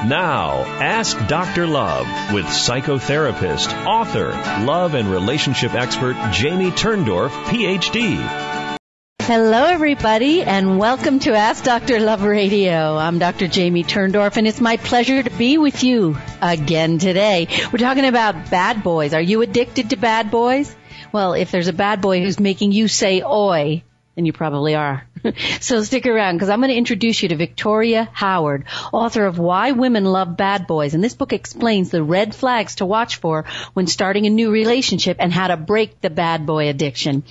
Now, Ask Dr. Love with psychotherapist, author, love and relationship expert Jamie Turndorf, Ph.D. Hello, everybody, and welcome to Ask Dr. Love Radio. I'm Dr. Jamie Turndorf, and it's my pleasure to be with you again today. We're talking about bad boys. Are you addicted to bad boys? Well, if there's a bad boy who's making you say oi, then you probably are. So stick around, because I'm going to introduce you to Victoria Howard, author of Why Women Love Bad Boys. And this book explains the red flags to watch for when starting a new relationship and how to break the bad boy addiction.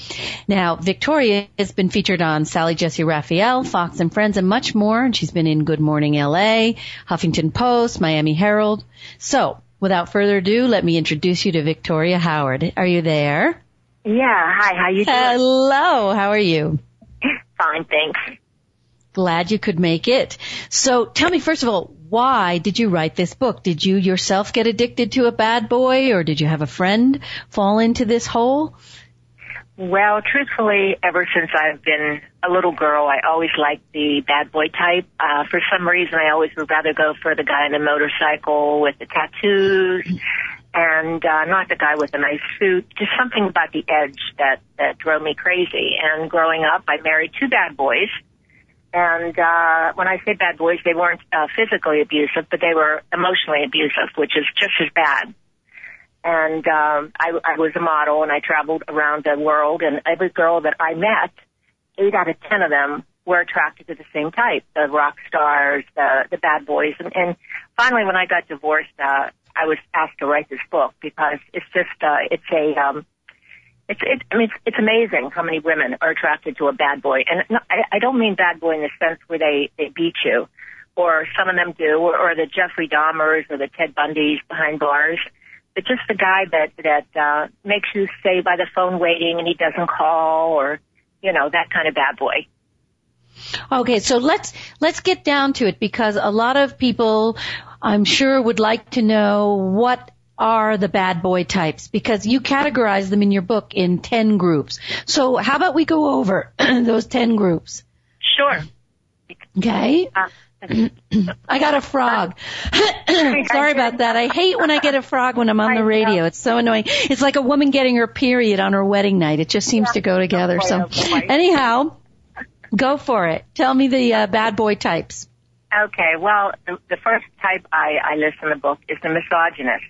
Now, Victoria has been featured on Sally Jessy Raphael, Fox and Friends, and much more. And she's been in Good Morning L.A., Huffington Post, Miami Herald. So, without further ado, let me introduce you to Victoria Howard. Are you there? Yeah. Hi, how you doing? Hello. How are you? Fine, thanks. Glad you could make it. So tell me, first of all, why did you write this book? Did you yourself get addicted to a bad boy, or did you have a friend fall into this hole? Well, truthfully, ever since I've been a little girl, I always liked the bad boy type. For some reason, I always would rather go for the guy on the motorcycle with the tattoos and not the guy with a nice suit. Just something about the edge that drove me crazy. And growing up, I married two bad boys. And when I say bad boys, they weren't physically abusive, but they were emotionally abusive, which is just as bad. And I was a model, and I traveled around the world, and every girl that I met, 8 out of 10 of them were attracted to the same type, the rock stars, the bad boys. And finally, when I got divorced, I was asked to write this book because it's just, it's amazing how many women are attracted to a bad boy. And I don't mean bad boy in the sense where they beat you, or some of them do, or the Jeffrey Dahmers or the Ted Bundys behind bars. But just the guy that makes you stay by the phone waiting and he doesn't call, or, you know, that kind of bad boy. Okay, so let's get down to it, because a lot of people, I'm sure, would like to know what are the bad boy types, because you categorize them in your book in 10 groups. So how about we go over those 10 groups? Sure. Okay. I got a frog. Sorry about that. I hate when I get a frog when I'm on the radio. It's so annoying. It's like a woman getting her period on her wedding night. It just seems to go together. So anyhow, go for it. Tell me the bad boy types. Okay, well, the first type I list in the book is the misogynist.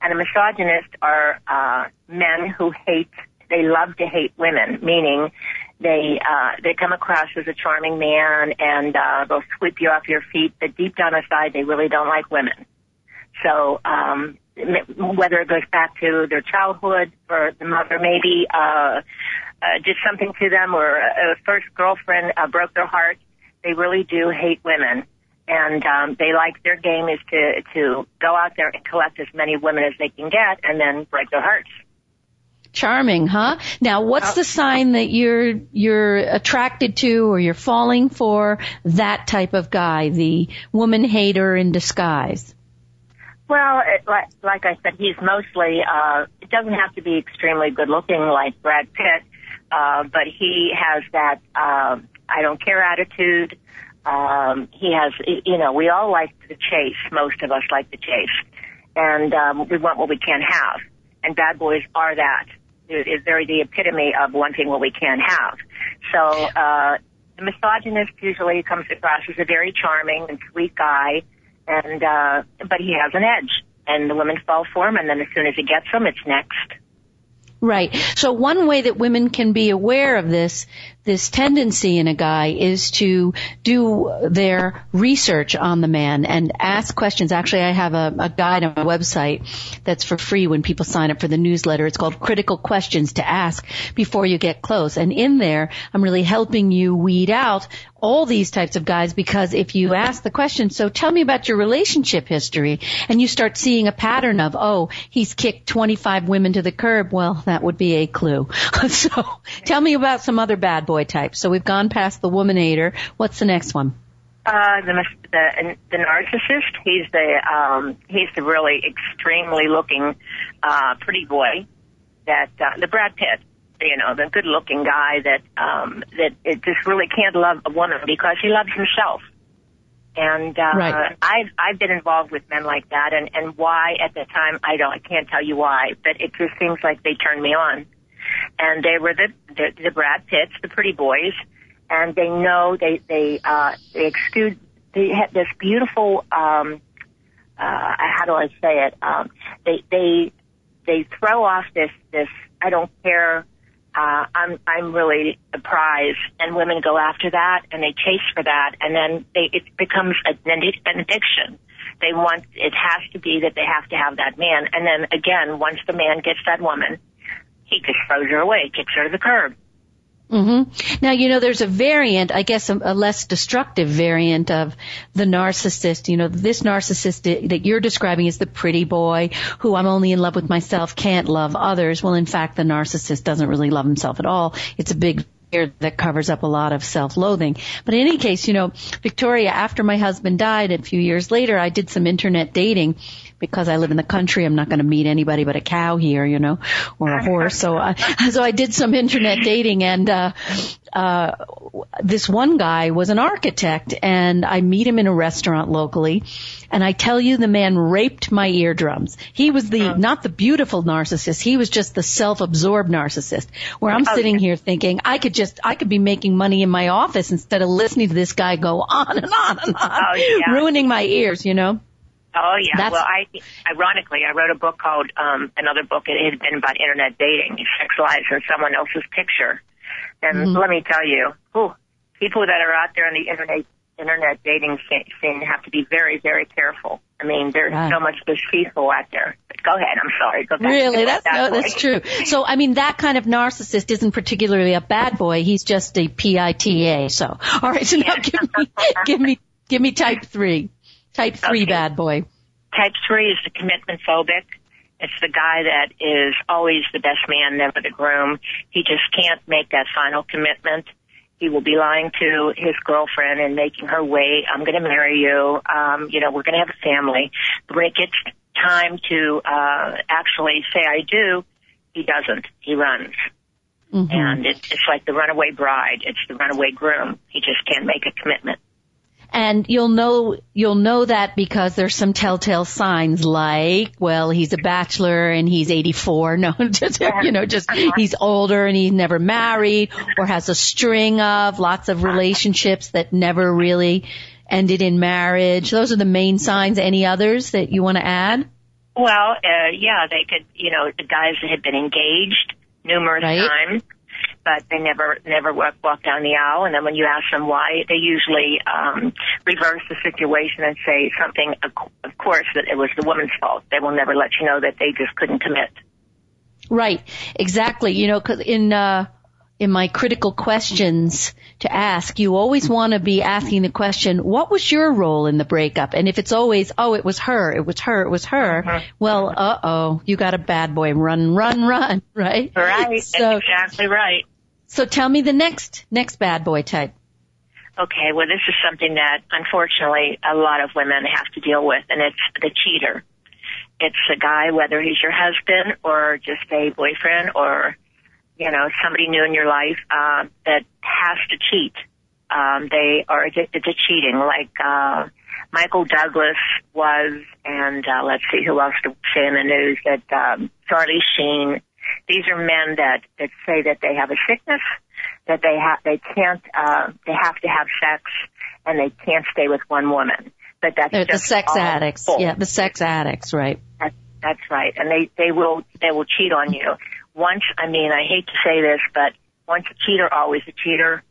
And the misogynists are men who they love to hate women, meaning they come across as a charming man, and they'll sweep you off your feet, but deep down inside they really don't like women. So whether it goes back to their childhood, or the mother maybe did something to them, or a first girlfriend broke their heart, they really do hate women. And they like, their game is to go out there and collect as many women as they can get and then break their hearts. Charming, huh? Now, what's the sign that you're attracted to, or you're falling for that type of guy, the woman hater in disguise? Well, like I said, he's mostly, it doesn't have to be extremely good looking like Brad Pitt, but he has that I don't care attitude. He has, you know, we all like the chase. Most of us like the chase. And we want what we can't have. And bad boys are that. They're the epitome of wanting what we can't have. So the misogynist usually comes across as a very charming and sweet guy, and but he has an edge. And the women fall for him, and then as soon as he gets them, it's next. Right. So one way that women can be aware of this tendency in a guy is to do their research on the man and ask questions. Actually, I have a guide on my website that's for free when people sign up for the newsletter. It's called Critical Questions to Ask Before You Get Close. And in there, I'm really helping you weed out all these types of guys, because if you ask the question, so tell me about your relationship history, and you start seeing a pattern of, oh, he's kicked 25 women to the curb, well, that would be a clue. So tell me about some other bad boy types. So we've gone past the woman hater. What's the next one? The narcissist. He's the really extremely looking, pretty boy that, the Brad Pitt. You know, the good-looking guy that it just really can't love a woman because he loves himself. And Right. I've been involved with men like that, and why at the time I can't tell you why, but it just seems like they turned me on. And they were the Brad Pitts, the pretty boys, and they know they exude. They had this beautiful. How do I say it? They throw off this. I don't care. I'm really a prize, and women go after that, and they chase for that, and then it becomes an addiction. It has to be that they have to have that man, and then again, once the man gets that woman, he just throws her away, kicks her to the curb. Mm-hmm. Now, there's a variant, I guess a less destructive variant of the narcissist. This narcissist that you're describing is the pretty boy who I'm only in love with myself, can't love others. Well, in fact, the narcissist doesn't really love himself at all. It's a big fear that covers up a lot of self-loathing. But in any case, Victoria, after my husband died a few years later, I did some internet dating. Because I live in the country, I'm not going to meet anybody but a cow here, or a horse. So I did some internet dating, and this one guy was an architect, and I meet him in a restaurant locally, and I tell you, the man raped my eardrums. He was not the beautiful narcissist. He was just the self-absorbed narcissist, where I'm sitting here thinking I could be making money in my office instead of listening to this guy go on and on and on, ruining my ears, Oh, yeah. Well, ironically, I wrote a book called, another book. It had been about internet dating, sex lives in someone else's picture. And let me tell you, people that are out there on the internet dating scene have to be very, very careful. I mean, there's so much deceitful out there. But go ahead. I'm sorry. Go back. Really? That's true. So, I mean, that kind of narcissist isn't particularly a bad boy. He's just a PITA. So, all right. So now give me type 3. Type 3 bad boy. Type 3 is the commitment phobic. It's the guy that is always the best man, never the groom. He just can't make that final commitment. He will be lying to his girlfriend and making her wait. I'm going to marry you. We're going to have a family. But when it gets time to actually say I do, he doesn't. He runs. Mm-hmm. And it's like the runaway bride. It's the runaway groom. He just can't make a commitment. And you'll know that because there's some telltale signs like, well, he's a bachelor and he's 84. No, he's older and he's never married or has a string of lots of relationships that never really ended in marriage. Those are the main signs. Any others that you want to add? Well, they could, the guys that had been engaged numerous times. But they never walk down the aisle. And then when you ask them why, they usually reverse the situation and say something, of course, that it was the woman's fault. They will never let you know that they just couldn't commit. Right. Exactly. 'Cause in my critical questions to ask, you always want to be asking the question, what was your role in the breakup? And if it's always, it was her, well, you got a bad boy. Run, right? Right. That's exactly right. So tell me the next bad boy type. Okay, well, this is something that, unfortunately, a lot of women have to deal with, and it's the cheater. It's a guy, whether he's your husband or just a boyfriend or, somebody new in your life that has to cheat. They are addicted to cheating, like Michael Douglas was, and let's see who else to say in the news, that Charlie Sheen. These are men that say that they have a sickness, that they have to have sex, and they can't stay with one woman. But that's just the sex addicts. Bull. Yeah, the sex addicts, right? That's right, and they will cheat on you. I hate to say this, but once a cheater, always a cheater.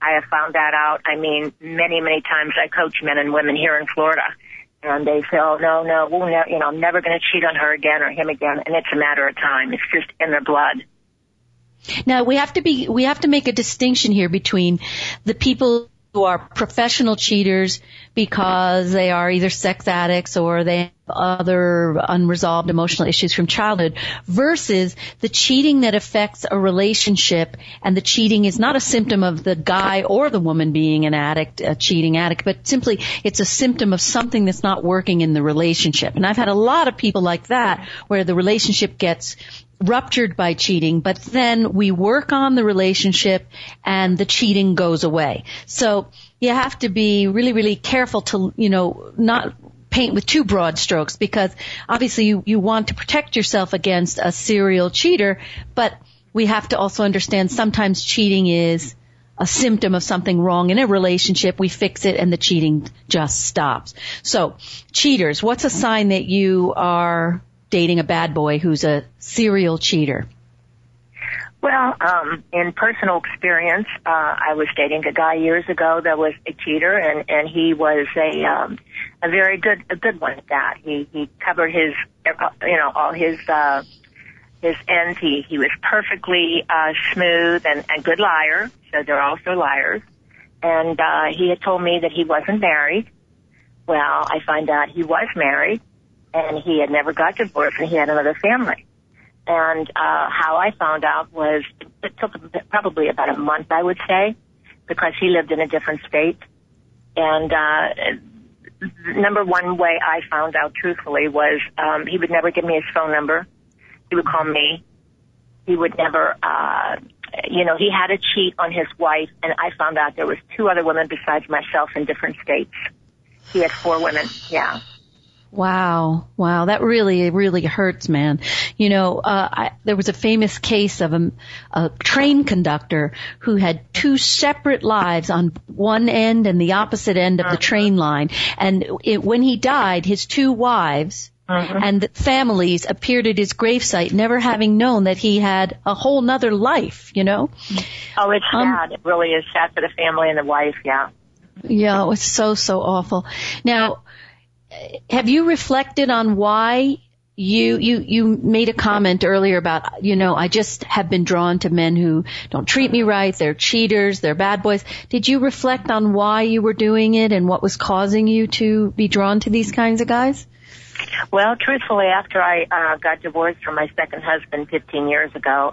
I have found that out. I mean, many, many times I coach men and women here in Florida. And they say, oh, no, I'm never going to cheat on her again or him again. And it's a matter of time. It's just in their blood. Now, we have to make a distinction here between the people who are professional cheaters because they are either sex addicts or they have other unresolved emotional issues from childhood versus the cheating that affects a relationship, and the cheating is not a symptom of the guy or the woman being an addict, a cheating addict, but simply it's a symptom of something that's not working in the relationship. And I've had a lot of people like that where the relationship gets ruptured by cheating, but then we work on the relationship and the cheating goes away. So you have to be really, really careful to, not paint with too broad strokes, because obviously you want to protect yourself against a serial cheater, but we have to also understand sometimes cheating is a symptom of something wrong in a relationship. We fix it and the cheating just stops. So, cheaters, what's a sign that you are dating a bad boy who's a serial cheater? Well, in personal experience, I was dating a guy years ago that was a cheater, and he was a very good one at that. He covered his, all his ends. He was perfectly smooth and a good liar. So they're also liars. And he had told me that he wasn't married. Well, I find out he was married, and he had never got divorced, and he had another family. And how I found out was it took probably about a month, I would say, because he lived in a different state. And number one way I found out truthfully was he would never give me his phone number. He would call me. He would never, he had to cheat on his wife, and I found out there was 2 other women besides myself in different states. He had 4 women, yeah. Wow, that really, really hurts, man. There was a famous case of a train conductor who had 2 separate lives on one end and the opposite end of the train line. And when he died, his 2 wives and the families appeared at his gravesite, never having known that he had a whole nother life, Oh, it's sad. It really is sad for the family and the wife, yeah. Yeah, it was so awful. Now, have you reflected on why you made a comment earlier about, I just have been drawn to men who don't treat me right, they're cheaters, they're bad boys. Did you reflect on why you were doing it and what was causing you to be drawn to these kinds of guys? Well, truthfully, after I got divorced from my second husband 15 years ago,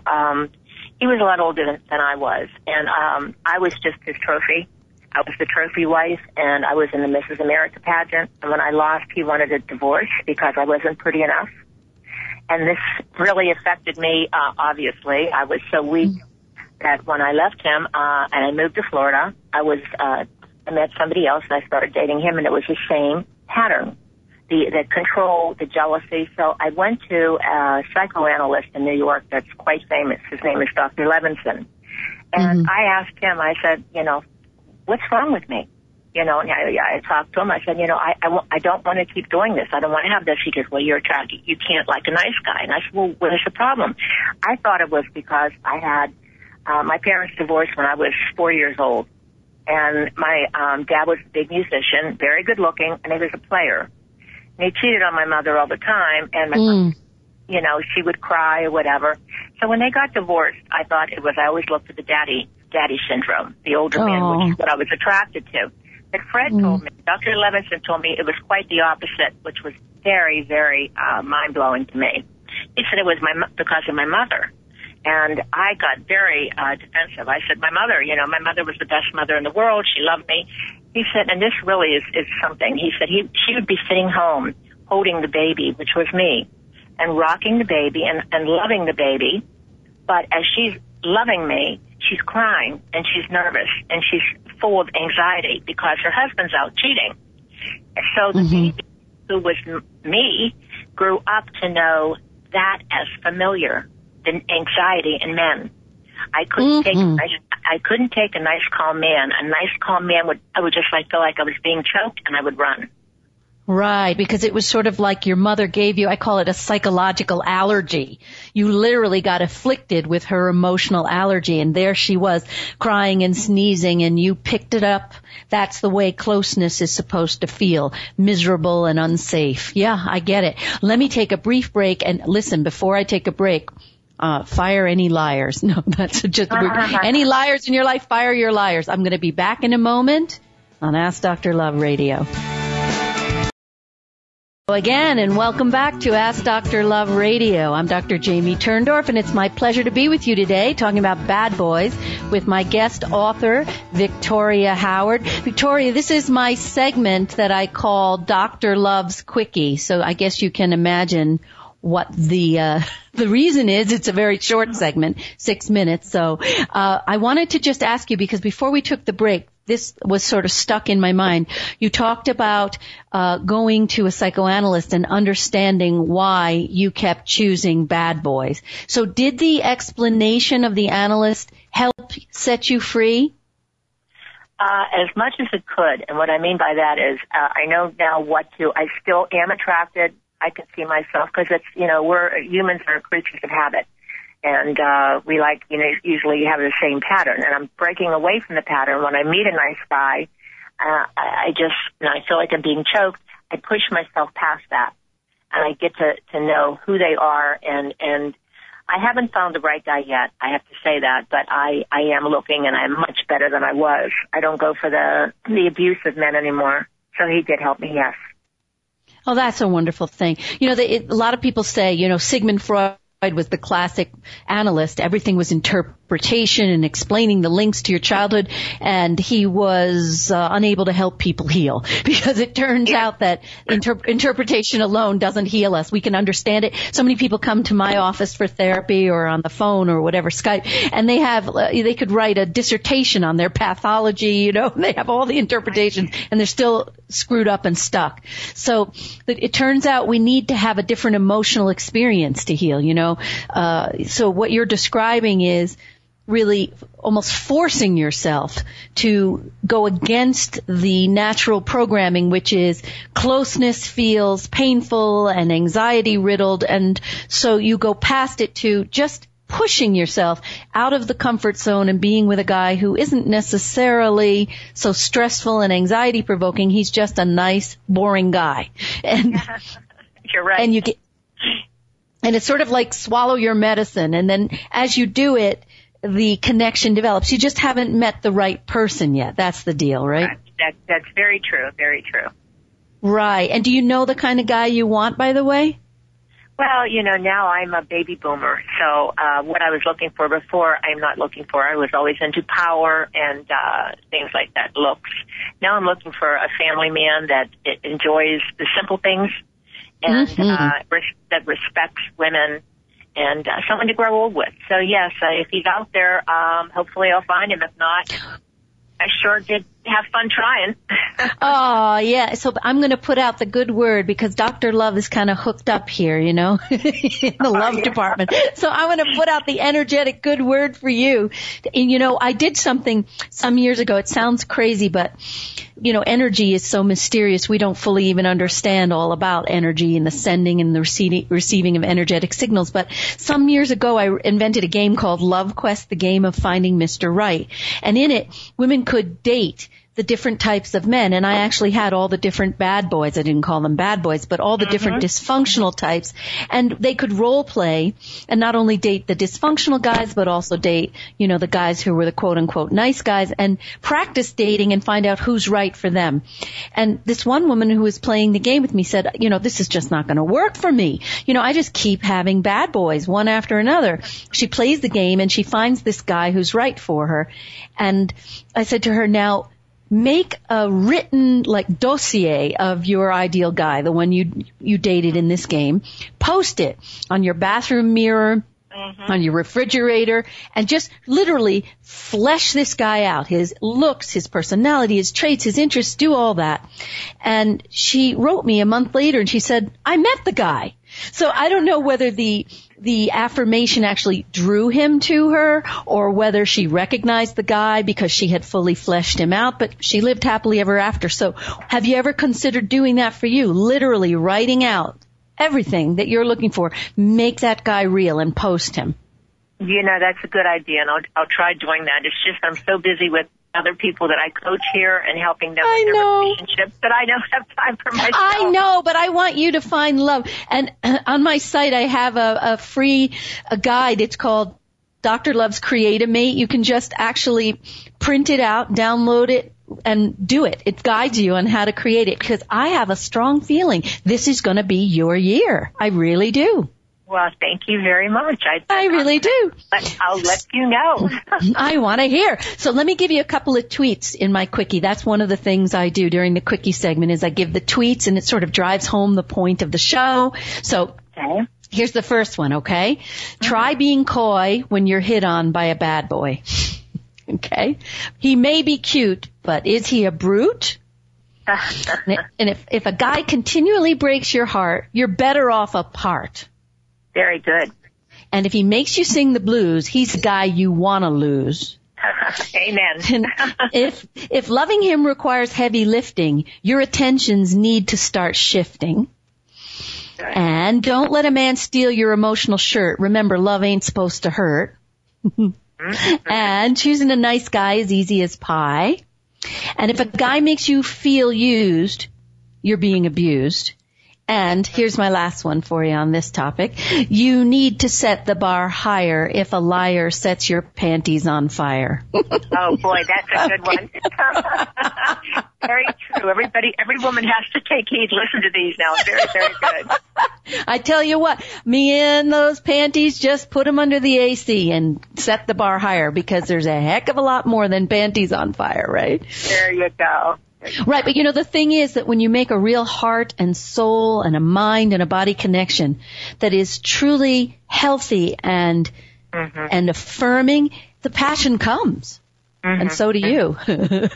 he was a lot older than I was, and I was just his trophy. I was the trophy wife, and I was in the Mrs. America pageant. And when I lost, he wanted a divorce because I wasn't pretty enough. And this really affected me, obviously. I was so weak that when I left him and I moved to Florida, I met somebody else, and I started dating him, and it was the same pattern, the control, the jealousy. So I went to a psychoanalyst in New York that's quite famous. His name is Dr. Levinson. And I asked him, I said, what's wrong with me? And I talked to him. I said, I don't want to keep doing this. I don't want to have this. He goes, well, you're attracted. You can't like a nice guy. And I said, well, what is the problem? I thought it was because I had, my parents divorced when I was 4 years old. And my dad was a big musician, very good looking, and he was a player. And he cheated on my mother all the time. And my mother, she would cry or whatever. So when they got divorced, I thought it was, I always looked at the daddy syndrome, the older man, which is what I was attracted to. But Fred told me, Dr. Levinson told me it was quite the opposite, which was very, very mind-blowing to me. He said it was because of my mother. And I got very defensive. I said, my mother was the best mother in the world. She loved me. He said, and this really is something. He said she would be sitting home holding the baby, which was me, and rocking the baby and loving the baby. But as she's loving me, she's crying and she's nervous and she's full of anxiety because her husband's out cheating. So the baby, who was me, grew up to know that as familiar than anxiety in men. I couldn't take a nice calm man. A nice calm man I would just feel like I was being choked, and I would run. Right, because it was sort of like your mother gave you, I call it a psychological allergy. You literally got afflicted with her emotional allergy, and there she was crying and sneezing, and you picked it up. That's the way closeness is supposed to feel, miserable and unsafe. Yeah, I get it. Let me take a brief break, and listen, before I take a break, fire any liars. No, that's just any liars in your life, fire your liars. I'm going to be back in a moment on Ask Dr. Love Radio. Again, and welcome back to Ask Dr. Love Radio. I'm Dr. Jamie Turndorf, and it's my pleasure to be with you today talking about bad boys with my guest author, Victoria Howard. Victoria, this is my segment that I call Dr. Love's Quickie, so I guess you can imagine what the reason is. It's a very short segment, 6 minutes. So I wanted to just ask you, because before we took the break, this was sort of stuck in my mind. You talked about going to a psychoanalyst and understanding why you kept choosing bad boys. So did the explanation of the analyst help set you free? As much as it could. And what I mean by that is I know now I still am attracted. I can see myself because it's, humans are creatures of habit. And we usually have the same pattern. And I'm breaking away from the pattern. When I meet a nice guy, I feel like I'm being choked. I push myself past that. And I get to know who they are. And I haven't found the right guy yet. I have to say that. But I am looking, and I'm much better than I was. I don't go for the abusive men anymore. So he did help me, yes. Oh, that's a wonderful thing. A lot of people say, Sigmund Freud was the classic analyst. Everything was interpretation and explaining the links to your childhood, and he was unable to help people heal, because it turns out that interpretation alone doesn't heal us. We can understand it. So many people come to my office for therapy or on the phone or whatever, Skype, and they could write a dissertation on their pathology, they have all the interpretations, and they're still screwed up and stuck. So it turns out we need to have a different emotional experience to heal, So what you're describing is really almost forcing yourself to go against the natural programming, which is closeness feels painful and anxiety riddled. And so you go past it to just pushing yourself out of the comfort zone and being with a guy who isn't necessarily so stressful and anxiety provoking. He's just a nice, boring guy. And you're right. And it's sort of like swallow your medicine. And then as you do it, the connection develops. You just haven't met the right person yet. That's the deal, right? That's very true. Very true. Right. And do you know the kind of guy you want, by the way? Well, now I'm a baby boomer. So what I was looking for before, I'm not looking for. I was always into power and things like that, looks. Now I'm looking for a family man that enjoys the simple things and that respects women, and someone to grow old with. So, yes, if he's out there, hopefully I'll find him. If not, I sure did have fun trying. Oh, yeah. So I'm going to put out the good word, because Dr. Love is kind of hooked up here, in the love department. So I'm going to put out the energetic good word for you. And, I did something some years ago. It sounds crazy, but, energy is so mysterious. We don't fully even understand all about energy and the sending and the receiving of energetic signals. But some years ago, I invented a game called Love Quest, the game of finding Mr. Right. And in it, women could date the different types of men, and I actually had all the different bad boys. I didn't call them bad boys, but all the different dysfunctional types, and they could role play and not only date the dysfunctional guys, but also date, the guys who were the quote-unquote nice guys, and practice dating and find out who's right for them. And this one woman who was playing the game with me said, this is just not going to work for me. I just keep having bad boys one after another. She plays the game and she finds this guy who's right for her. And I said to her, now, make a written dossier of your ideal guy, the one you dated in this game. Post it on your bathroom mirror, on your refrigerator, and just literally flesh this guy out. His looks, his personality, his traits, his interests, do all that. And she wrote me a month later and she said, I met the guy. So I don't know whether the affirmation actually drew him to her or whether she recognized the guy because she had fully fleshed him out, but she lived happily ever after. So have you ever considered doing that for you? Literally writing out everything that you're looking for. Make that guy real and post him. That's a good idea, and I'll try doing that. It's just I'm so busy with other people that I coach here and helping them with their relationships that I don't have time for myself. I know, but I want you to find love. And on my site, I have a free guide. It's called Dr. Love's Create-A-Mate. You can just actually print it out, download it, and do it. It guides you on how to create it, because I have a strong feeling this is going to be your year. I really do. Well, thank you very much. I really do. But I'll let you know. I want to hear. So let me give you a couple of tweets in my quickie. That's one of the things I do during the quickie segment is I give the tweets, and it sort of drives home the point of the show. So Here's the first one, okay? Try being coy when you're hit on by a bad boy. Okay? He may be cute, but is he a brute? And if a guy continually breaks your heart, you're better off apart. Very good. And if he makes you sing the blues, he's the guy you want to lose. Amen. if loving him requires heavy lifting, your attentions need to start shifting. And don't let a man steal your emotional shirt. Remember, love ain't supposed to hurt. And choosing a nice guy is easy as pie. And if a guy makes you feel used, you're being abused. And here's my last one for you on this topic. You need to set the bar higher if a liar sets your panties on fire. Oh boy, that's a good one. Very true. Every woman has to take heed. Listen to these now. Very, very good. I tell you what, me and those panties, just put them under the AC and set the bar higher, because there's a heck of a lot more than panties on fire, right? There you go. Right, but the thing is that when you make a real heart and soul and a mind and a body connection that is truly healthy and affirming, the passion comes. And so do you. Beauty has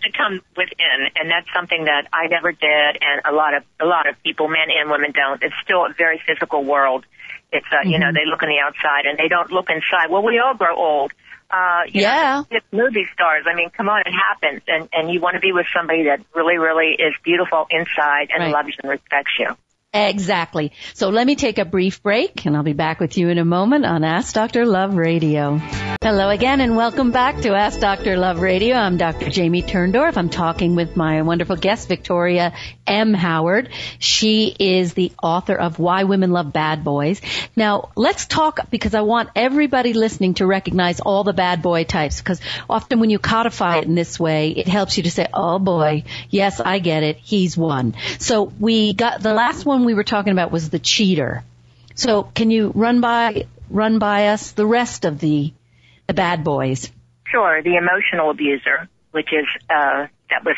to come within, and that's something that I never did, and a lot of people, men and women, don't. It's still a very physical world. It's they look on the outside and they don't look inside. Well, we all grow old. It's movie stars. I mean, come on, it happens. And you want to be with somebody that really, really is beautiful inside and loves and respects you. Exactly. So let me take a brief break, and I'll be back with you in a moment on Ask Dr. Love Radio. Hello again, and welcome back to Ask Dr. Love Radio. I'm Dr. Jamie Turndorf. I'm talking with my wonderful guest, Victoria M. Howard. She is the author of Why Women Love Bad Boys. Now, let's talk, because I want everybody listening to recognize all the bad boy types, because often when you codify it in this way, it helps you to say, oh boy, yes, I get it. He's one. So we got the last one we were talking about was the cheater. So can you run by us the rest of the bad boys? Sure. The emotional abuser, which is that was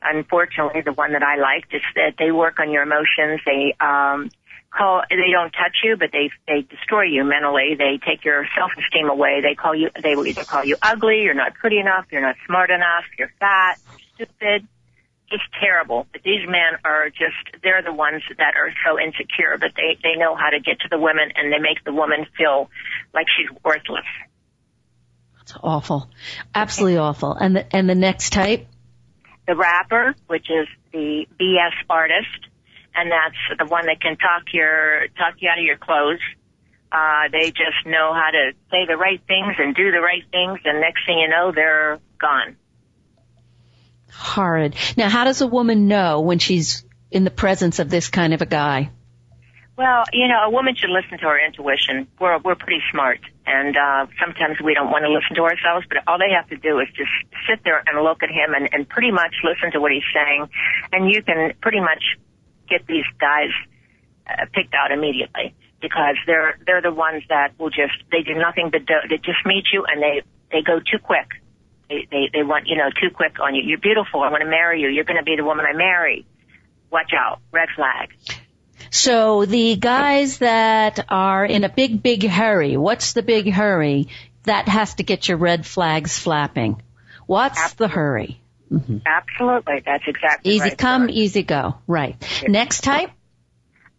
unfortunately the one that I liked. Is that they work on your emotions. They don't touch you, but they destroy you mentally. They take your self-esteem away. They will either call you ugly, you're not pretty enough, you're not smart enough, you're fat, stupid. It's terrible. But these men are they're the ones that are so insecure, but they know how to get to the women, and they make the woman feel like she's worthless. That's awful. Absolutely awful. And the next type? The rapper, which is the BS artist, and that's the one that can talk you out of your clothes. They just know how to say the right things and do the right things, and next thing you know, they're gone. Horrid. Now, how does a woman know when she's in the presence of this kind of a guy? Well, a woman should listen to her intuition. We're pretty smart, and sometimes we don't want to listen to ourselves, but all they have to do is just sit there and look at him and pretty much listen to what he's saying, and you can pretty much get these guys picked out immediately, because they're the ones that they do nothing but they just meet you, and they go too quick. They want, too quick on you. You're beautiful. I want to marry you. You're going to be the woman I marry. Watch out. Red flag. So the guys that are in a big, big hurry, what's the big hurry? That has to get your red flags flapping. What's the hurry? Mm-hmm. Absolutely. That's exactly easy right. Easy come, easy go. Right. Yeah. Next type?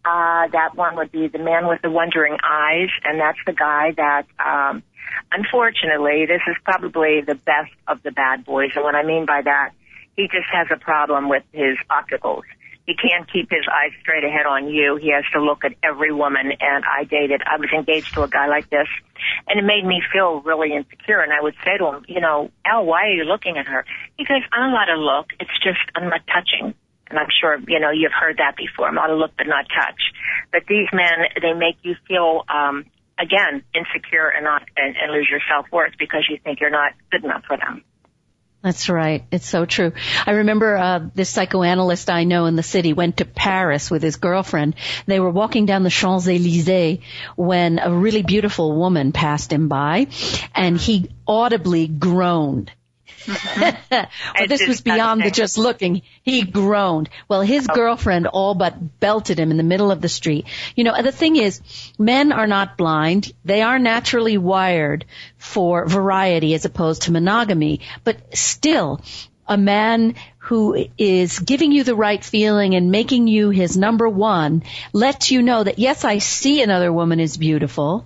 That one would be the man with the wondering eyes, and that's the guy that, unfortunately, this is probably the best of the bad boys. And what I mean by that, he just has a problem with his opticals. He can't keep his eyes straight ahead on you. He has to look at every woman. And I was engaged to a guy like this, and it made me feel really insecure. And I would say to him, Al, why are you looking at her? He goes, I'm allowed to look. It's just I'm not touching. And I'm sure, you've heard that before. I'm allowed to look but not touch. But these men, they make you feel, again, insecure and lose your self-worth because you think you're not good enough for them. That's right. It's so true. I remember this psychoanalyst I know in the city went to Paris with his girlfriend. They were walking down the Champs-Élysées when a really beautiful woman passed him by, and he audibly groaned. But this was beyond the just looking. He groaned. Well, his girlfriend all but belted him in the middle of the street. You know, the thing is, men are not blind. They are naturally wired for variety as opposed to monogamy. But still, a man who is giving you the right feeling and making you his number one lets you know that, yes, I see another woman is beautiful,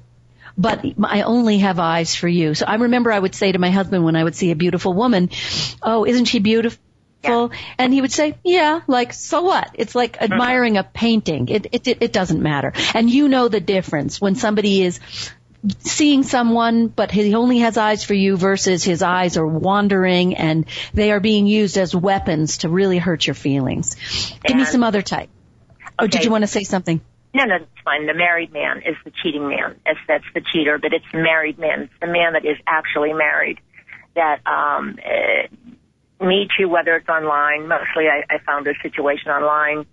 but I only have eyes for you. So I remember I would say to my husband when I would see a beautiful woman, oh, isn't she beautiful? Yeah. And he would say, yeah, like, so what? It's like admiring a painting. It doesn't matter. And you know the difference when somebody is seeing someone, but he only has eyes for you versus his eyes are wandering and they are being used as weapons to really hurt your feelings. Give me some other type. Okay. Oh, did you want to say something? No, that's fine. The married man is the cheating man. That's the cheater, but it's the married man. It's the man that is actually married that meets you, whether it's online. Mostly I found this situation online.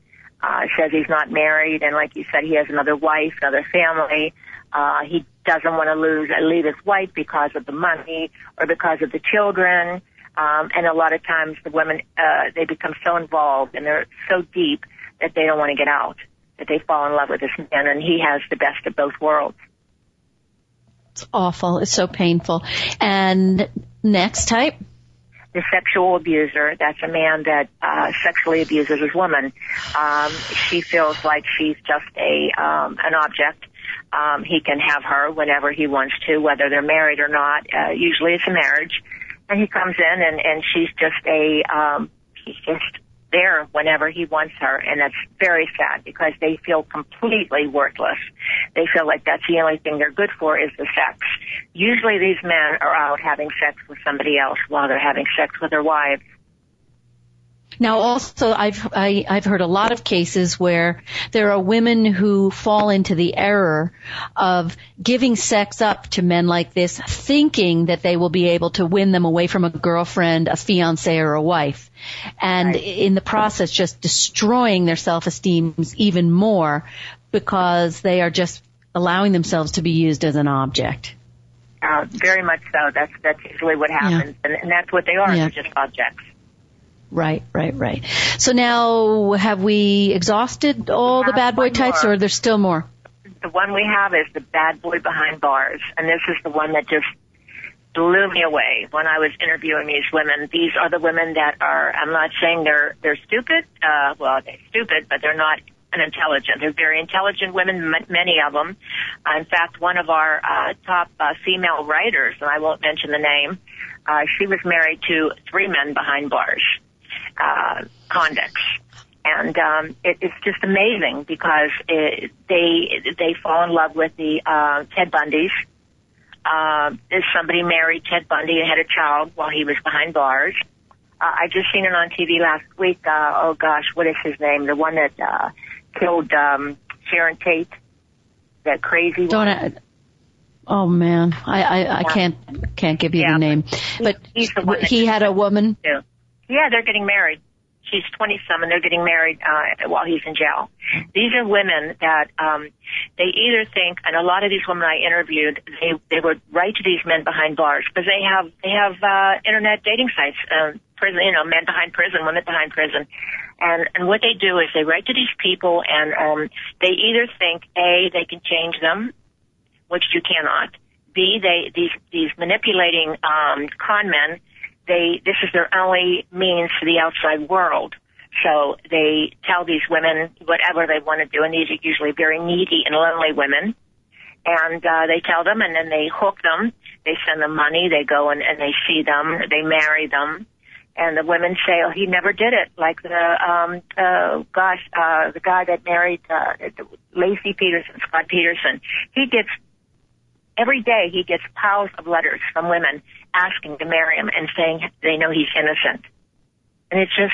Says he's not married, and like you said, he has another wife, another family. He doesn't want to leave his wife because of the money or because of the children. And a lot of times the women, they become so involved and they're so deep that they don't want to get out, that they fall in love with this man, and he has the best of both worlds. It's awful. It's so painful. And next type? The sexual abuser. That's a man that sexually abuses his woman. She feels like she's just an object. He can have her whenever he wants to, whether they're married or not. Usually it's a marriage. And he comes in and she's just there whenever he wants her. And that's very sad because they feel completely worthless. They feel like that's the only thing they're good for is the sex. Usually these men are out having sex with somebody else while they're having sex with their wives. Now, also, I've heard a lot of cases where there are women who fall into the error of giving sex up to men like this, thinking that they will be able to win them away from a girlfriend, a fiancé, or a wife, and in the process just destroying their self-esteem even more because they are just allowing themselves to be used as an object. Very much so. That's usually what happens, and that's what they are. Yeah. They're just objects. Right. So now, have we exhausted all the bad boy types, or there's still more? The one we have is the bad boy behind bars, and this is the one that just blew me away when I was interviewing these women. These are the women that are, I'm not saying they're stupid. Well, they're stupid, but they're not unintelligent. They're very intelligent women, many of them. In fact, one of our top female writers, and I won't mention the name, she was married to 3 men behind bars. Convicts, and it's just amazing because they fall in love with the Ted Bundys. Somebody married Ted Bundy and had a child while he was behind bars. I just seen it on TV last week. Oh gosh, what is his name? The one that killed Sharon Tate, that crazy one. Oh man, I can't give you the name, but he's the one he had a woman. Too. Yeah, they're getting married. She's 20-some, and they're getting married while he's in jail. These are women that they either think, and a lot of these women I interviewed, they would write to these men behind bars because they have internet dating sites, prison, men behind prison, women behind prison, and what they do is they write to these people, and they either think A, they can change them, which you cannot. B, these manipulating con men. This is their only means to the outside world. So they tell these women whatever they want to do, and these are usually very needy and lonely women. And they tell them, and then they hook them. They send them money. They go and they see them. They marry them. And the women say, oh, he never did it. Like the guy that married Lacey Peterson, Scott Peterson. Every day he gets piles of letters from women asking to marry him and saying they know he's innocent. And it's just,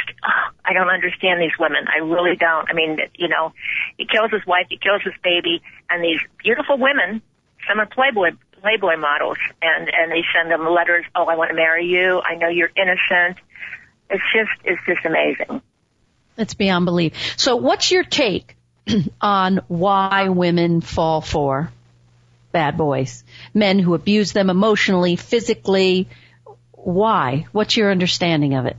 I don't understand these women. I really don't. I mean, he kills his wife, he kills his baby, and these beautiful women, some are Playboy models, and they send them letters, oh, I want to marry you, I know you're innocent. It's just amazing. It's beyond belief. So what's your take on why women fall for bad boys, men who abuse them emotionally, physically? why? What's your understanding of it?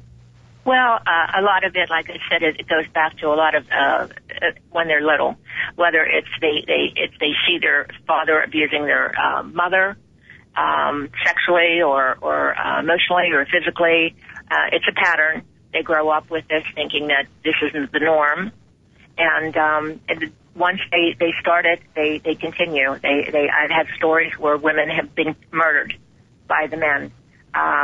Well, a lot of it, like I said, it goes back to a lot of when they're little, whether it's they see their father abusing their mother sexually or emotionally or physically. It's a pattern. They grow up with this, thinking that this isn't the norm, and once they start it, they continue. I've had stories where women have been murdered by the men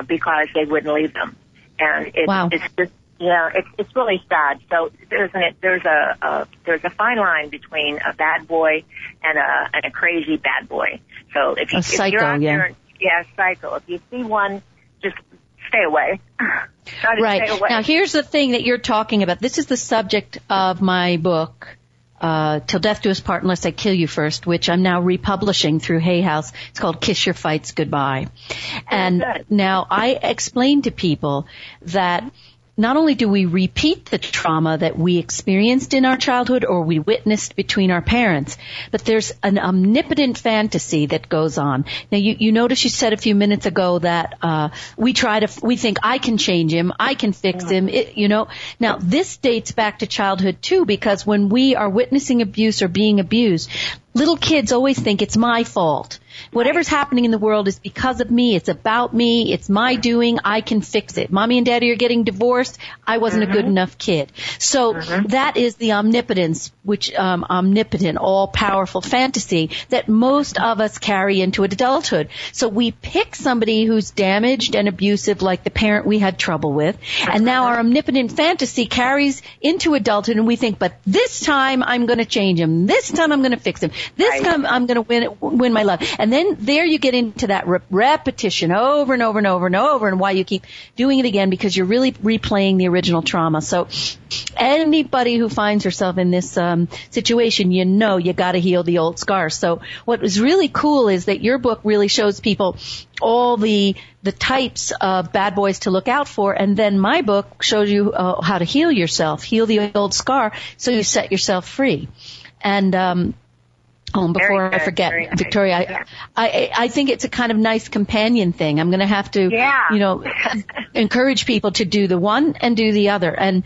because they wouldn't leave them. And it's just, it's really sad. So there's a fine line between a bad boy and a crazy bad boy. So if you're out there, psycho. If you see one, just stay away. Right. Stay away. Now here's the thing that you're talking about. This is the subject of my book, Till Death Do Us Part Unless I Kill You First, which I'm now republishing through Hay House. It's called Kiss Your Fights Goodbye. And now I explain to people that not only do we repeat the trauma that we experienced in our childhood or we witnessed between our parents, but there's an omnipotent fantasy that goes on. Now, you notice you said a few minutes ago that we think I can change him, I can fix him, Now, this dates back to childhood, too, because when we are witnessing abuse or being abused, little kids always think it's my fault. Whatever's happening in the world is because of me. It's about me. It's my doing. I can fix it. Mommy and Daddy are getting divorced. I wasn't a good enough kid. So that is the omnipotence, omnipotent, all-powerful fantasy that most of us carry into adulthood. So we pick somebody who's damaged and abusive, like the parent we had trouble with, and now our omnipotent fantasy carries into adulthood, and we think, but this time I'm going to change him. This time I'm going to fix him. This time I'm going to win my love. And then there you get into that repetition over and over and over and over, and why you keep doing it again, because you're really replaying the original trauma. So anybody who finds herself in this situation, you got to heal the old scars. So what was really cool is that your book really shows people all the types of bad boys to look out for, and then my book shows you how to heal yourself, heal the old scar, so you set yourself free. And before I forget, Victoria, I think it's a kind of nice companion thing. I'm going to have to, encourage people to do the one and do the other. And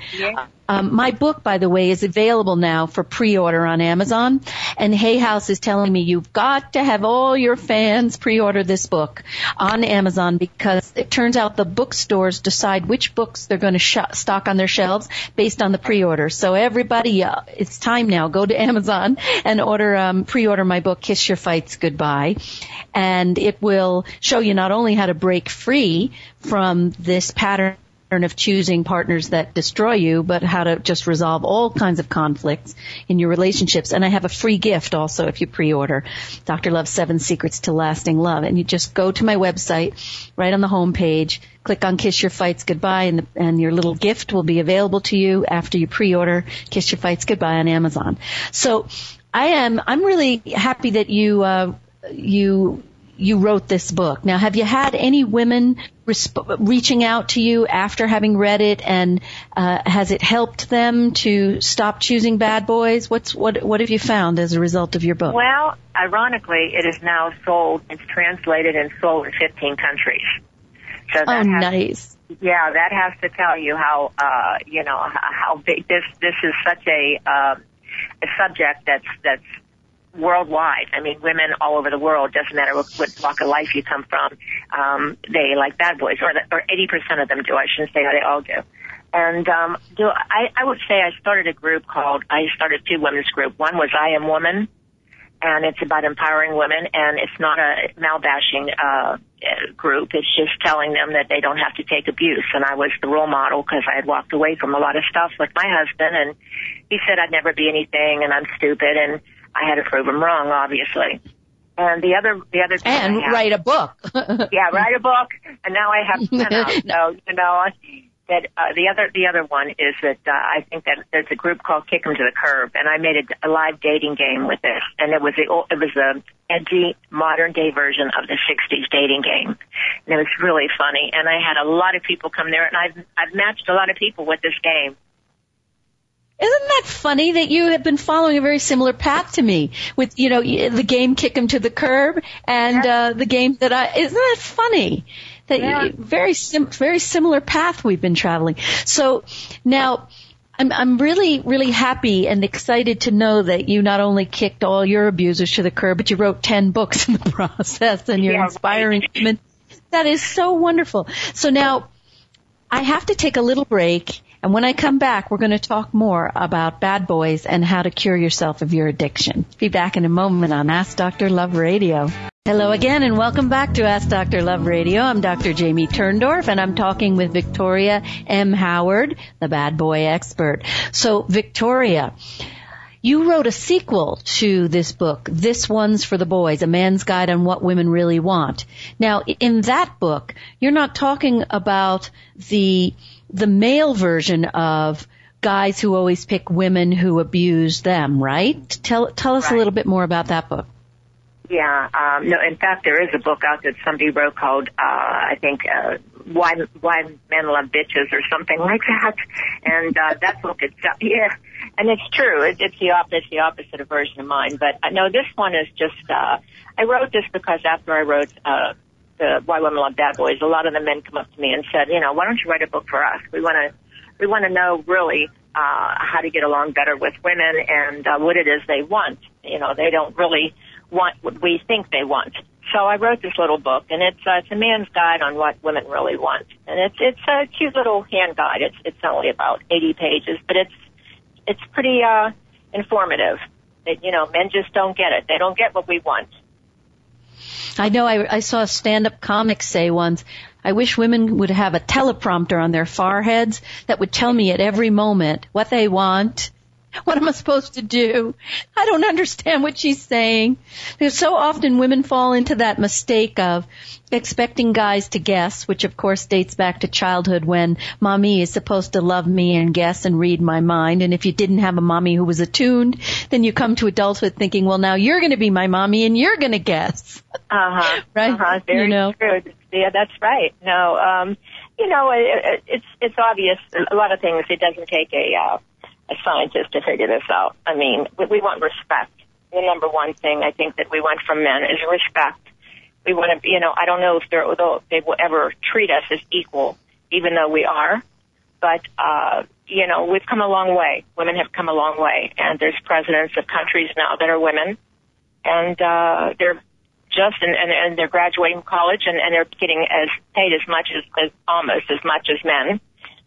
my book, by the way, is available now for pre-order on Amazon. And Hay House is telling me you've got to have all your fans pre-order this book on Amazon, because it turns out the bookstores decide which books they're going to stock on their shelves based on the pre-order. So everybody, it's time now. Go to Amazon and pre-order my book, Kiss Your Fights Goodbye. And it will show you not only how to break free from this pattern of choosing partners that destroy you, but how to just resolve all kinds of conflicts in your relationships. And I have a free gift also if you pre-order, Dr. Love's 7 Secrets to Lasting Love. And you just go to my website, right on the home page, click on Kiss Your Fights Goodbye, and your little gift will be available to you after you pre-order Kiss Your Fights Goodbye on Amazon. So I'm really happy that you wrote this book. Now, have you had any women reaching out to you after having read it, and has it helped them to stop choosing bad boys? What have you found as a result of your book? Well, ironically, it is now sold. It's translated and sold in 15 countries. So nice. Yeah, that has to tell you how how big this is. Such a subject that's worldwide. I mean, women all over the world, doesn't matter what walk of life you come from, they like bad boys, or 80% of them do. I shouldn't say they all do. And I would say I started 2 women's group. One was I Am Woman, and it's about empowering women, and it's not a mal-bashing group. It's just telling them that they don't have to take abuse. And I was the role model because I had walked away from a lot of stuff with my husband, and he said I'd never be anything, and I'm stupid, and I had to prove him wrong, obviously. And the other and write a book. Yeah, write a book. And now I have 10 out. So that the other one is that I think that there's a group called Kick 'Em to the Curb, and I made a live dating game with this, and it was a edgy modern day version of the 60s dating game, and it was really funny. And I had a lot of people come there, and I've matched a lot of people with this game. Isn't that funny that you have been following a very similar path to me with, the game Kick 'Em to the Curb and the game that isn't that funny very similar path we've been traveling. So now I'm really, really happy and excited to know that you not only kicked all your abusers to the curb, but you wrote 10 books in the process, and you're inspiring women. That is so wonderful. So now I have to take a little break, and when I come back, we're going to talk more about bad boys and how to cure yourself of your addiction. Be back in a moment on Ask Dr. Love Radio. Hello again, and welcome back to Ask Dr. Love Radio. I'm Dr. Jamie Turndorf, and I'm talking with Victoria M. Howard, the bad boy expert. So, Victoria, you wrote a sequel to this book, This One's for the Boys, A Man's Guide on What Women Really Want. Now, in that book, you're not talking about the male version of guys who always pick women who abuse them, right? Tell us a little bit more about that book. Yeah, no, in fact, there is a book out that somebody wrote called, I think, Why Men Love Bitches or something like that. And that book itself, yeah, and it's true. It's the opposite version of mine. But no, this one is just, I wrote this because after I wrote the Why Women Love Bad Boys, a lot of the men come up to me and said, why don't you write a book for us? We want to know really how to get along better with women and what it is they want. They don't really want what we think they want. So I wrote this little book, and it's a man's guide on what women really want. And it's a cute little hand guide. It's only about 80 pages, but it's pretty informative. Men just don't get it. They don't get what we want. I know I saw a stand-up comic say once, I wish women would have a teleprompter on their foreheads that would tell me at every moment what they want. What am I supposed to do? I don't understand what she's saying. Because so often women fall into that mistake of expecting guys to guess, which of course dates back to childhood when mommy is supposed to love me and guess and read my mind. And if you didn't have a mommy who was attuned, then you come to adulthood thinking, well, now you're going to be my mommy and you're going to guess. Right? Very true. Yeah, that's right. No, it's obvious. A lot of things, it doesn't take a scientist to figure this out. I mean, we want respect. The number one thing I think that we want from men is respect. We want to, I don't know if they will ever treat us as equal, even though we are. But, we've come a long way. Women have come a long way. And there's presidents of countries now that are women. And they're just, and they're graduating college, and they're getting paid as much as almost as much as men.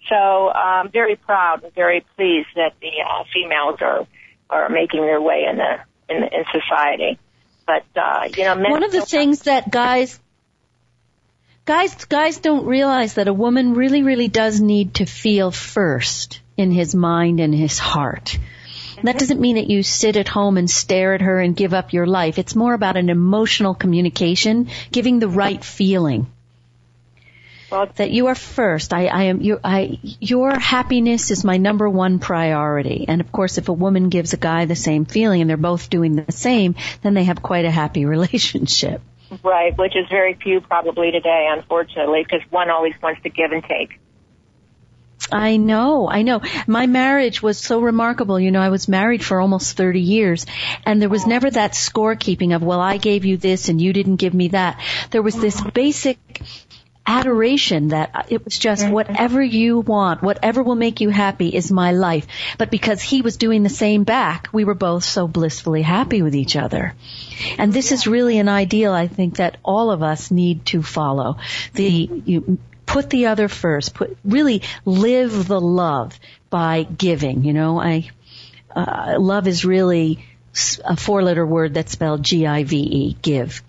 So I'm very proud and very pleased that the females are making their way in society. But men, one of the things that guys don't realize that a woman really, really does need to feel first in his mind and his heart. That doesn't mean that you sit at home and stare at her and give up your life. It's more about an emotional communication, giving the right feeling. That you are first. Your happiness is my number one priority. And of course, if a woman gives a guy the same feeling and they're both doing the same, then they have quite a happy relationship. Right, which is very few probably today, unfortunately, because one always wants to give and take. I know. My marriage was so remarkable. I was married for almost 30 years, and there was never that scorekeeping of, well, I gave you this and you didn't give me that. There was this basic adoration that it was just whatever you want, whatever will make you happy is my life. But because he was doing the same back, we were both so blissfully happy with each other. And this is really an ideal, I think, that all of us need to follow. You put the other first, really live the love by giving. Love is really a 4-letter word that's spelled G-I-V-E, give.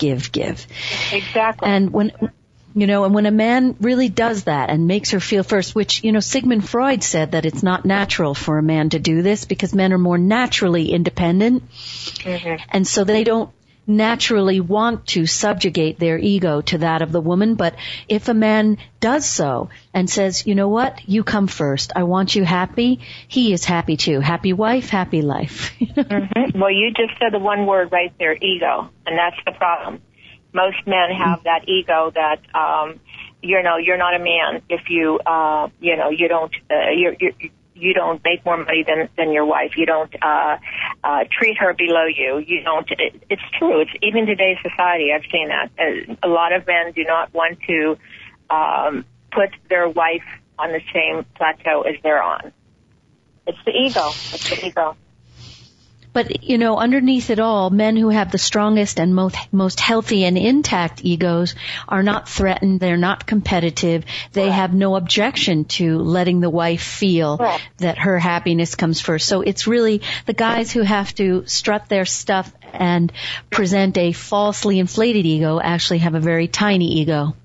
Exactly. And when a man really does that and makes her feel first, which, Sigmund Freud said that it's not natural for a man to do this because men are more naturally independent. Mm-hmm. And so they don't naturally want to subjugate their ego to that of the woman. But if a man does so and says, you know what, you come first, I want you happy, he is happy too. Happy wife, happy life. Mm-hmm. Well, you just said the one word right there, ego, and that's the problem. Most men have that ego that, you're not a man if you don't make more money than your wife. You don't treat her below you. You don't. It's true. It's even today's society. I've seen that. A lot of men do not want to put their wife on the same plateau as they're on. It's the ego. It's the ego. But, you know, underneath it all, men who have the strongest and most healthy and intact egos are not threatened. They're not competitive. They have no objection to letting the wife feel that her happiness comes first. So it's really the guys who have to strut their stuff and present a falsely inflated ego actually have a very tiny ego.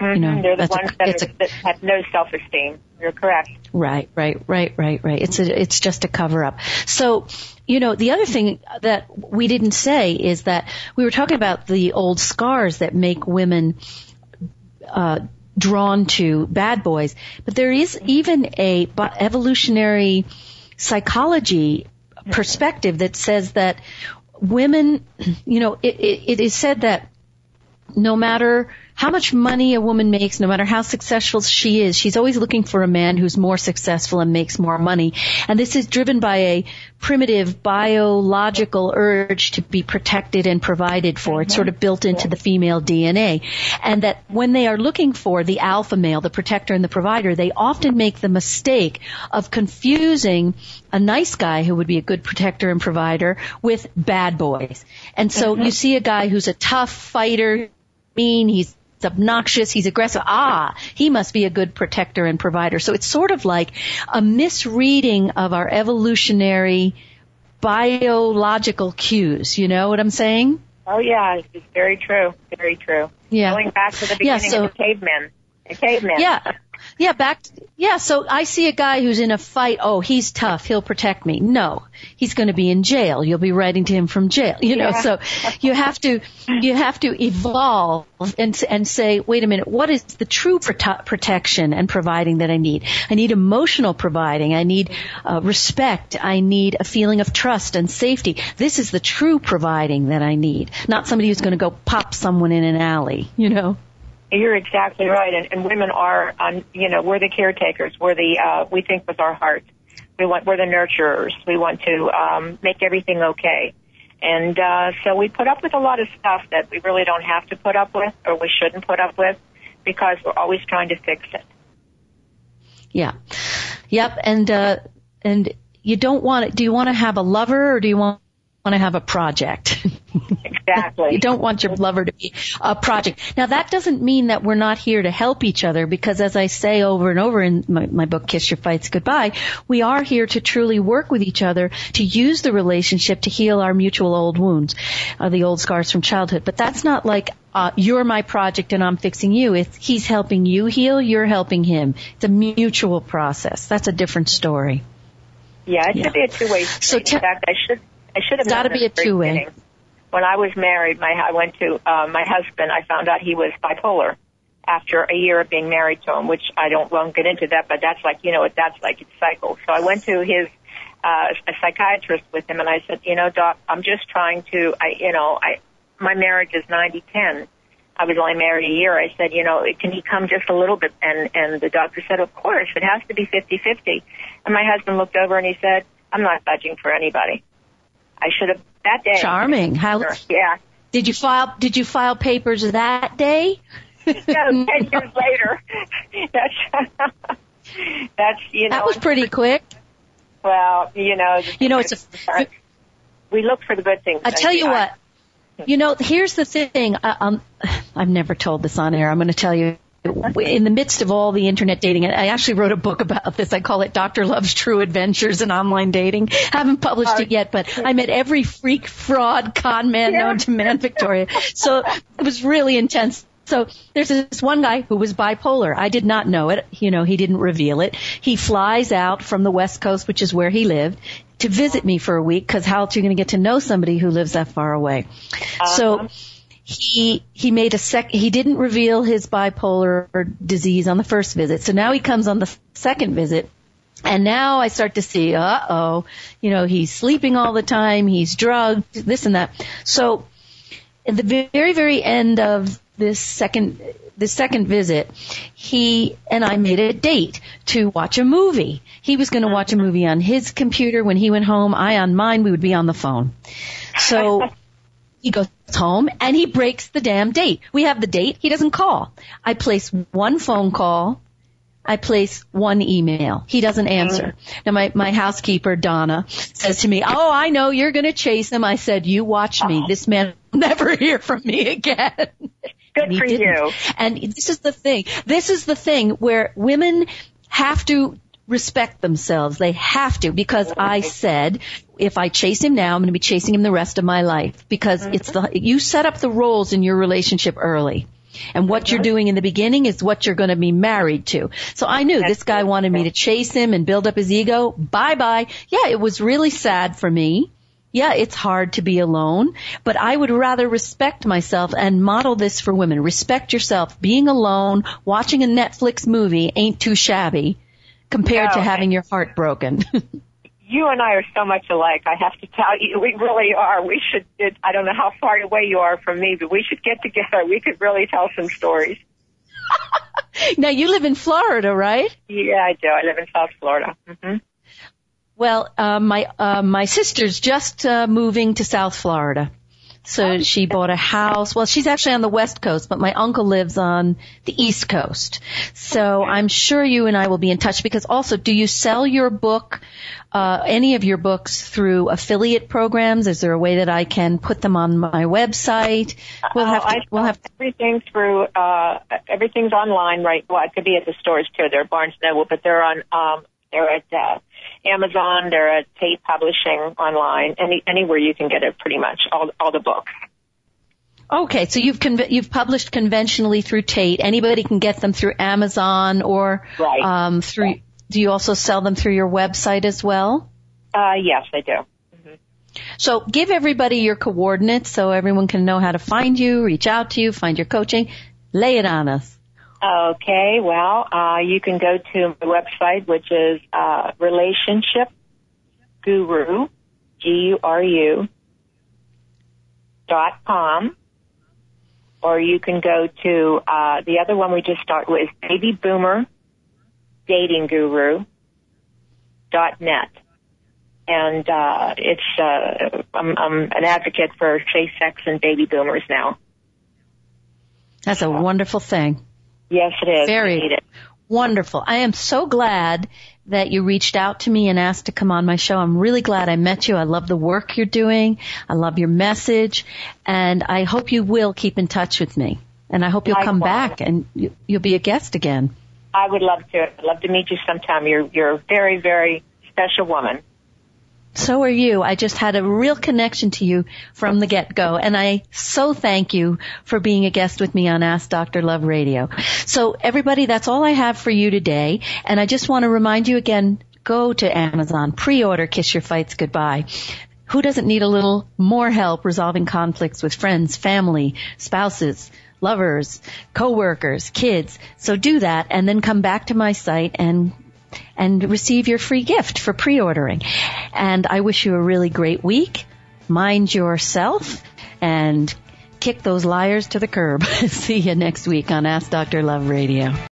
Mm-hmm. You know, they're the ones that have no self-esteem. You're correct. Right. It's just a cover-up. So, you know, the other thing that we didn't say is that we were talking about the old scars that make women drawn to bad boys, but there is even a evolutionary psychology perspective that says that women, you know, it is said that no matter how much money a woman makes, no matter how successful she is, she's always looking for a man who's more successful and makes more money. And this is driven by a primitive biological urge to be protected and provided for. It's sort of built into the female DNA. And that when they are looking for the alpha male, the protector and the provider, they often make the mistake of confusing a nice guy who would be a good protector and provider with bad boys. And so you see a guy who's a tough fighter, mean, he's obnoxious, he's aggressive. He must be a good protector and provider. So it's sort of like a misreading of our evolutionary biological cues. You know what I'm saying? Oh, yeah. It's very true. Very true. Yeah. Going back to the beginning of the cavemen. So I see a guy who's in a fight. Oh, he's tough. He'll protect me. No, he's going to be in jail. You'll be writing to him from jail. You know, so you have to evolve and say, wait a minute, what is the true protection and providing that I need? I need emotional providing. I need respect. I need a feeling of trust and safety. This is the true providing that I need, not somebody who's going to go pop someone in an alley, you know. You're exactly right, and women are, we're the caretakers. We're we think with our hearts. We're the nurturers. We want to make everything okay, and so we put up with a lot of stuff that we really don't have to put up with, or we shouldn't put up with, because we're always trying to fix it. Yeah, yep, and you don't want it. Do you want to have a lover, or do you want to have a project? Exactly. You don't want your lover to be a project. Now, that doesn't mean that we're not here to help each other, because as I say over and over in my book, Kiss Your Fights Goodbye, we are here to truly work with each other, to use the relationship to heal our mutual old wounds, the old scars from childhood. But that's not like you're my project and I'm fixing you. It's he's helping you heal, you're helping him. It's a mutual process. That's a different story. Yeah, it should be a two-way street. So in fact, I should have got to be a two-way. When I was married, I went to my husband. I found out he was bipolar after a year of being married to him, which won't get into that, but that's like, that's like it's cycles. So I went to his a psychiatrist with him, and I said, Doc, I'm just trying to, my marriage is 90-10. I was only married a year. I said, can he come just a little bit? And the doctor said, of course, it has to be 50-50. And my husband looked over and he said, I'm not budging for anybody. I should have that day. Charming. How? Yeah. Did you file papers that day? No, 10 years later. That's That was pretty quick. Well, it's we look for the good things. I tell you what. Here's the thing. I've never told this on air. I'm going to tell you. In the midst of all the internet dating, I actually wrote a book about this. I call it Dr. Love's True Adventures in Online Dating. Haven't published it yet, but I met every freak, fraud, con man known to man Victoria. So it was really intense. So there's this one guy who was bipolar. I did not know it. He didn't reveal it. He flies out from the West Coast, which is where he lived, to visit me for a week, because how else are you going to get to know somebody who lives that far away? So he made he didn't reveal his bipolar disease on the first visit. So now he comes on the second visit, and now I start to see, he's sleeping all the time, he's drugged, this and that. So at the very, very end of this second visit, he and I made a date to watch a movie. He was going to watch a movie on his computer when he went home. I on mine. We would be on the phone. So He goes home and he breaks the damn date. We have the date. He doesn't call. I place one phone call. I place one email. He doesn't answer. Now my housekeeper, Donna, says to me, "Oh, I know you're going to chase him." I said, "You watch me. This man will never hear from me again." Good for you. And this is the thing. This is the thing where women have to respect themselves. They have to, because I said, if I chase him now, I'm going to be chasing him the rest of my life, because you set up the roles in your relationship early. And what you're doing in the beginning is what you're going to be married to. So I knew this guy wanted me to chase him and build up his ego. Bye-bye. Yeah, it was really sad for me. Yeah, it's hard to be alone, but I would rather respect myself and model this for women. Respect yourself. Being alone, watching a Netflix movie ain't too shabby compared to having your heart broken. You and I are so much alike. I have to tell you, we really are. We should, I don't know how far away you are from me, but we should get together. We could really tell some stories. Now, you live in Florida, right? Yeah, I do. I live in South Florida. Mm-hmm. Well, my sister's just moving to South Florida. So she bought a house. Well, she's actually on the West Coast, but my uncle lives on the East Coast. So I'm sure you and I will be in touch, because also, do you sell your book, any of your books, through affiliate programs? Is there a way that I can put them on my website? We'll have to. Everything through, everything's online, right? Well, it could be at the stores too. They're Barnes & Noble, but they're on, they're at, Amazon, they're at Tate Publishing online, anywhere you can get it, pretty much, all the books. Okay, so you've published conventionally through Tate. Anybody can get them through Amazon or through. Do you also sell them through your website as well? Yes, I do. Mm-hmm. So give everybody your coordinates so everyone can know how to find you, reach out to you, find your coaching. Lay it on us. Okay, well, you can go to my website, which is Relationship Guru, GURU.com, or you can go to the other one we just started with, Baby Boomer Dating Guru.net. And I'm an advocate for safe sex and baby boomers now. That's a wonderful thing. Yes, it is. Very wonderful. I am so glad that you reached out to me and asked to come on my show. I'm really glad I met you. I love the work you're doing. I love your message. And I hope you will keep in touch with me. And I hope you'll come back and you'll be a guest again. I would love to. I'd love to meet you sometime. You're a very, very special woman. So are you. I just had a real connection to you from the get-go, and I so thank you for being a guest with me on Ask Dr. Love Radio. So everybody, that's all I have for you today, and I just want to remind you again, go to Amazon, pre-order Kiss Your Fights Goodbye. Who doesn't need a little more help resolving conflicts with friends, family, spouses, lovers, coworkers, kids? So do that, and then come back to my site and receive your free gift for pre-ordering. And I wish you a really great week. Mind yourself and kick those liars to the curb. See you next week on Ask Dr. Love Radio.